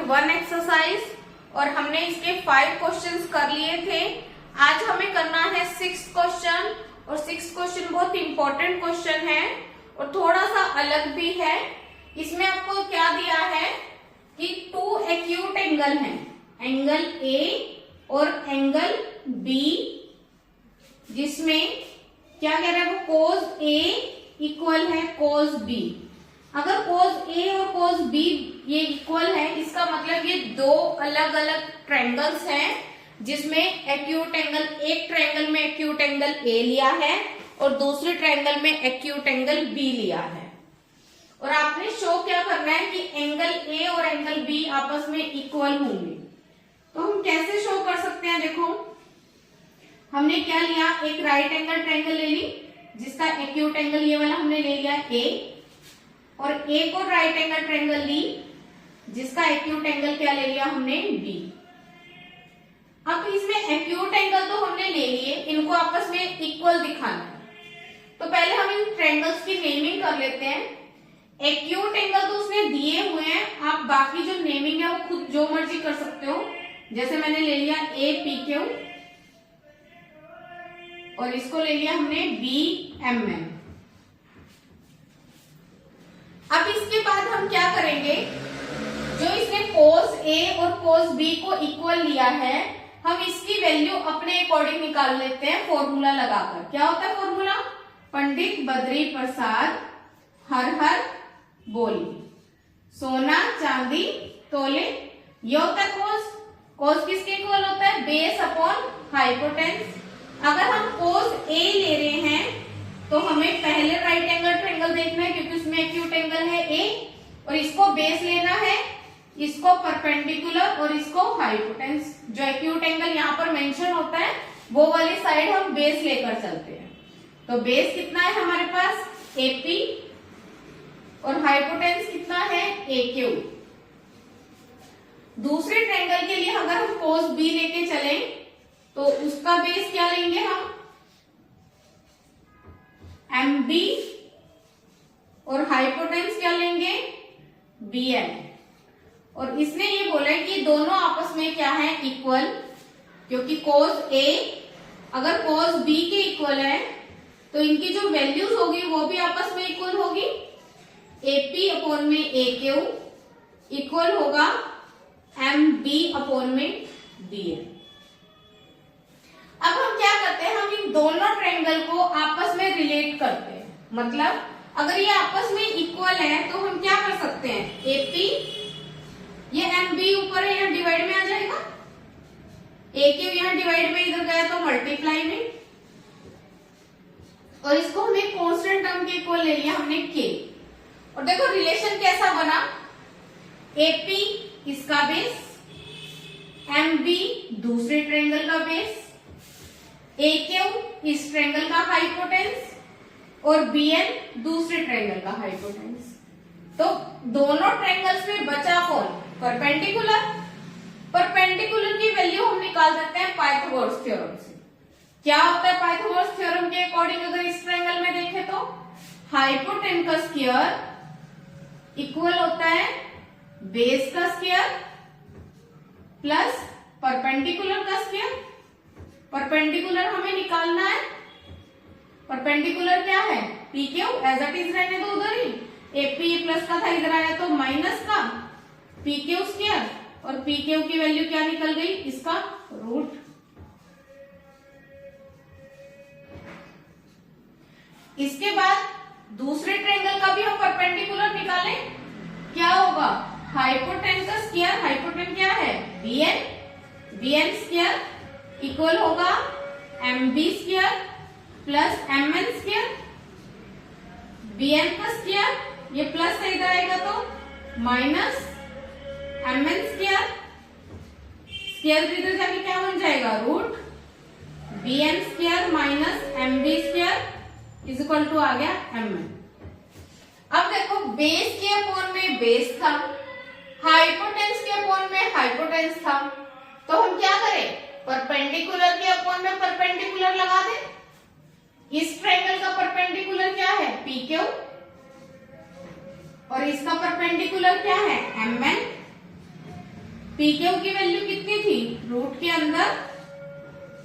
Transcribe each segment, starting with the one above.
1 exercise और हमने इसके 5 क्वेश्चंस कर लिए थे। आज हमें करना है 6 क्वेश्चन और 6 क्वेश्चन बहुत इंपॉर्टेंट क्वेश्चन है और थोड़ा सा अलग भी है। इसमें आपको क्या दिया है कि 2 एक्यूट एंगल हैं, एंगल ए और एंगल बी, जिसमें क्या कह रहा है वो कोस ए इक्वल है कोस बी। अगर कोस ए और कोस बी ये इक्वल है, इसका मतलब ये दो अलग अलग ट्रायंगल्स हैं जिसमें एक्यूट एंगल, एक ट्रायंगल में एक्यूट एंगल ए लिया है और दूसरे ट्रायंगल में एक्यूट एंगल बी लिया है। और आपने शो क्या करना है कि एंगल ए और एंगल बी आपस में इक्वल होंगे। तो हम कैसे शो कर सकते हैं? देखो, हमने क्या लिया, एक राइट एंगल ट्रायंगल ले ली जिसका एक्यूट एंगल ये वाला हमने ले लिया ए, और एक और राइट एंगल ट्रायंगल ली जिसका एक्यूट एंगल क्या ले लिया हमने बी। अब इसमें एक्यूट एंगल तो हमने ले लिए, इनको आपस में इक्वल दिखाना है। तो पहले हम इन ट्रायंगल्स की नेमिंग कर लेते हैं। एक्यूट एंगल तो उसने दिए हुए हैं, आप बाकी जो नेमिंग है वो खुद जो मर्जी कर सकते हो। जैसे मैंने ले लिया ए पी क्यू और इसको ले लिया हमने बी एम एन। अब इसके बाद हम क्या करेंगे, जो इसने कोस ए और कोस बी को इक्वल लिया है, हम इसकी वैल्यू अपने अकॉर्डिंग निकाल लेते हैं फॉर्मूला लगाकर। क्या होता है फॉर्मूला? पंडित बद्री प्रसाद हर हर बोली, सोना चांदी तोले। ये होता है कोस। कोस किसके इक्वल होता है? Base upon hypotenuse. अगर हम कोस ए ले रहे हैं तो हमें पहले राइट एंगल ट्रायंगल देखना है क्योंकि उसमें एक्यूट एंगल है ए, और इसको बेस लेना है, इसको परपेंडिकुलर और इसको हाइपोटेन्स। जो एक्यूट एंगल यहाँ पर मेंशन होता है वो वाली साइड हम बेस लेकर चलते हैं। तो बेस कितना है हमारे पास? एपी, और हाइपोटेन्स कितना है? ए क्यू। दूसरे ट्रायंगल के लिए अगर हम कोस बी लेके चलें तो उसका बेस क्या लेंगे हम? एम बी, और हाइपोटेन्स क्या लेंगे? B M. और इसने ये बोला है कि दोनों आपस में क्या है? इक्वल, क्योंकि कोस ए अगर कोस बी के इक्वल है तो इनकी जो वैल्यूज होगी वो भी आपस में इक्वल होगी। एपी अपॉन में ए क्यू इक्वल होगा एम बी अपॉन में बी एम। अब हम क्या करते हैं, हम इन दोनों ट्रायंगल को आपस में रिलेट करते हैं। मतलब अगर ये आपस में इक्वल है तो हम क्या कर सकते हैं? एपी, ये एम बी ऊपर है, यहाँ डिवाइड में आ जाएगा। ए क्यू यहाँ डिवाइड में इधर गया तो मल्टीप्लाई में, और इसको हमने कांस्टेंट टर्म के इक्वल ले लिया हमने के। और देखो रिलेशन कैसा बना, एपी इसका बेस, एम बी दूसरे ट्रायंगल का बेस, ए क्यू इस ट्रायंगल का हाइपोटेन्स, और बी एन दूसरे ट्रायंगल का हाइपोटेन्स। तो दोनों ट्रायंगल्स में बचा कौन? परपेंडिकुलर। परपेंडिकुलर की वैल्यू हम निकाल सकते हैं पाइथागोरस थ्योरम से। क्या होता है पाइथागोरस थ्योरम के अकॉर्डिंग? अगर इस ट्रायंगल में देखें तो हाइपोटेन्यूस का स्क्वायर इक्वल होता है बेस का स्क्वायर प्लस परपेंडिकुलर का स्क्वायर। परपेंडिकुलर हमें निकालना है। परपेंडिकुलर क्या है? P Q, as it is रहने दो उधर ही। एपी प्लस का था, इधर आया तो माइनस का पी क्यू स्क्वायर, और पी क्यू की वैल्यू क्या निकल गई? इसका रूट। इसके बाद दूसरे ट्रायंगल का भी हम परपेंडिकुलर निकालें, क्या होगा? हाइपोटेन्यूस का स्क्वायर, हाइपोटेन्यूस क्या है? B N, B N square equal होगा M B square plus M N square. B N का स्क्वायर, ये प्लस से इधर आएगा तो minus M N square, square इधर जाके क्या बन जाएगा? Root B N square minus M B square is equal to आ गया एम एन। अब देखो, बेस के अपॉन में बेस था, हाइपोटेन्स के अपॉन में हाइपोटेन्स था, तो हम क्या करें? परपेंडिकुलर के अपॉन में परपेंडिकुलर लगा दें। इस ट्रायंगल का परपेंडिकुलर क्या है? पी क्यू, और इसका परपेंडिकुलर क्या है? M N. पी क्यू की वैल्यू कितनी थी, रूट के अंदर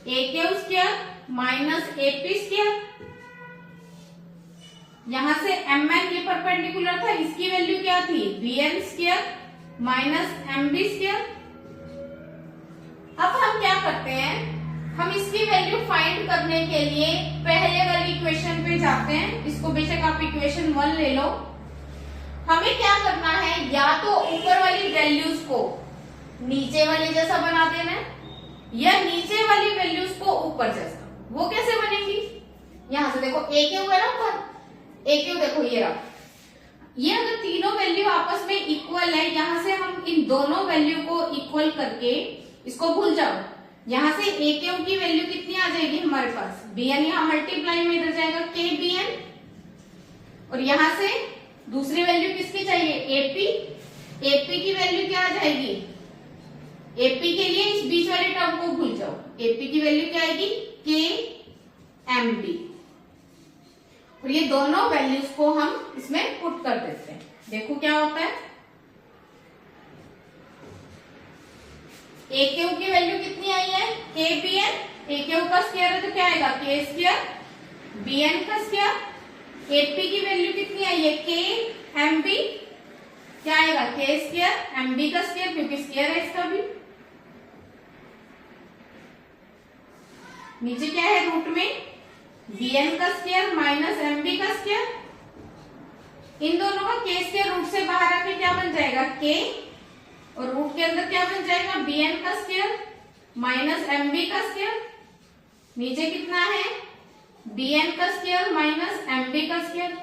A Q square minus A P square, यहां से एम एन के परपेंडिकुलर था, इसकी वैल्यू क्या थी, B N square minus M B square. अब हम क्या करते हैं, हम इसकी वैल्यू फाइंड करने के लिए पहले वाली इक्वेशन पे जाते हैं। इसको बेशक आप इक्वेशन 1 ले लो। हमें क्या करना है, या तो ऊपर वाली वैल्यूज को नीचे वाले जैसा बना देना है, या नीचे वाली वैल्यूज को ऊपर जैसा। वो कैसे बनेगी, यहां से देखो ए क्यू है ना ऊपर, ए क्यू देखो ये रहा, ये अगर तीनों वैल्यू आपस में इक्वल है, यहां से हम इन दोनों वैल्यू को इक्वल करके इसको भूल जाओ, यहां से ए क्यू की वैल्यू कितनी आ जाएगी हमारे पास, बी एन यहां मल्टीप्लाई में इधर जाएगा के बी एन, और यहां से दूसरी वैल्यू किसकी चाहिए, एपी, एपी की वैल्यू क्या आ जाएगी, एपी के लिए इस बीच वाले टर्म को भूल जाओ, एपी की वैल्यू क्या आएगी, के एम बी, और ये दोनों वैल्यूज को हम इसमें पुट कर देते हैं। देखो क्या होता है, ए क्यू की वैल्यू कितनी आई है, के बी एन, ए क्यू का स्क्वायर है तो क्या आएगा, के स्क्वायर, बी एन का स्क्वायर, एपी की वैल्यू कितनी आई है, के एम बी, क्या आएगा, के स्क्वायर एम बी का स्क्वायर, क्योंकि स्क्वायर है इसका भी, नीचे क्या है रूट में बी एन का स्क्वायर माइनस एम बी का स्क्वायर, इन दोनों का के स्क्वायर रूट से बाहर आके क्या बन जाएगा, के, और रूट के अंदर क्या बन जाएगा, बी एन का स्क्वायर माइनस एम बी का स्क्वायर, नीचे कितना है, बी एन का स्क्वायर माइनस एम बी का स्क्वायर,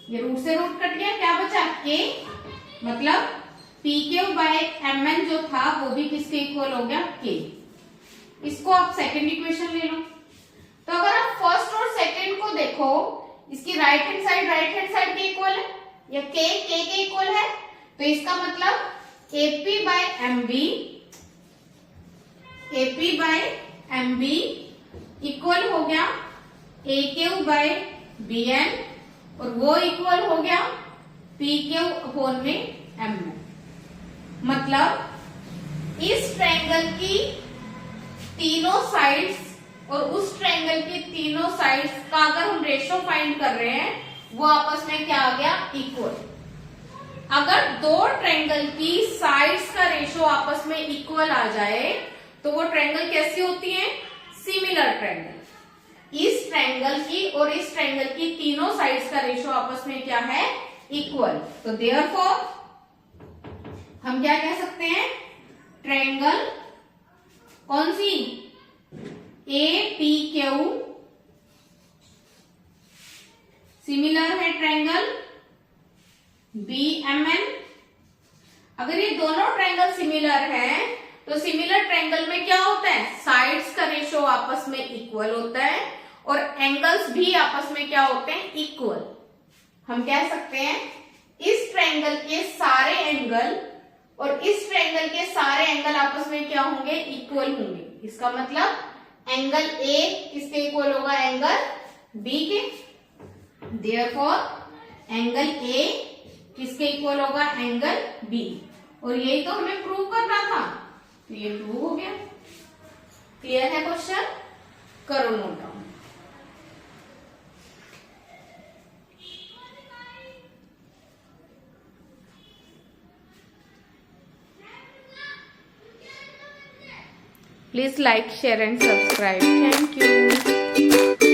ये रूट से रूट कट गया, क्या बचा, के, मतलब P Q by M N जो था वो भी किसके इक्वल हो गया, के। इसको आप सेकेंड इक्वेशन ले लो। तो अगर आप फर्स्ट और सेकेंड को देखो, इसकी राइट हैंड साइड के इक्वल है, या के इक्वल है, तो इसका मतलब A P by M B equal हो गया A Q by B N, और वो इक्वल हो गया पी क्यू अपॉन में एम एन। मतलब इस ट्रायंगल की तीनों साइड्स और उस ट्रायंगल की तीनों साइड्स का अगर हम रेशो फाइंड कर रहे हैं, वो आपस में क्या आ गया, इक्वल। अगर दो ट्रायंगल की साइड्स का रेशो आपस में इक्वल आ जाए तो वो ट्रायंगल कैसी होती है, सिमिलर ट्रायंगल। इस ट्रायंगल की और इस ट्रायंगल की तीनों साइड्स का रेशो आपस में क्या है, इक्वल। तो देयरफॉर हम क्या कह सकते हैं, ट्रायंगल कौन सी, ए पी क्यू सिमिलर है ट्रायंगल बी एम एन। अगर ये दोनों ट्रायंगल सिमिलर है तो सिमिलर ट्रायंगल में क्या होता है, साइड्स का रेशो आपस में इक्वल होता है और एंगल्स भी आपस में क्या होते हैं, इक्वल। हम कह सकते हैं इस ट्रायंगल के सारे एंगल और इस ट्रायंगल के सारे एंगल आपस में क्या होंगे, इक्वल होंगे। इसका मतलब एंगल ए किसके इक्वल होगा, एंगल बी के। देयरफॉर एंगल ए किसके इक्वल होगा, एंगल बी। और यही तो हमें प्रूव करना था, तो ये प्रूव हो गया। क्लियर है क्वेश्चन, करो note down. Please like, share and subscribe. Thank you.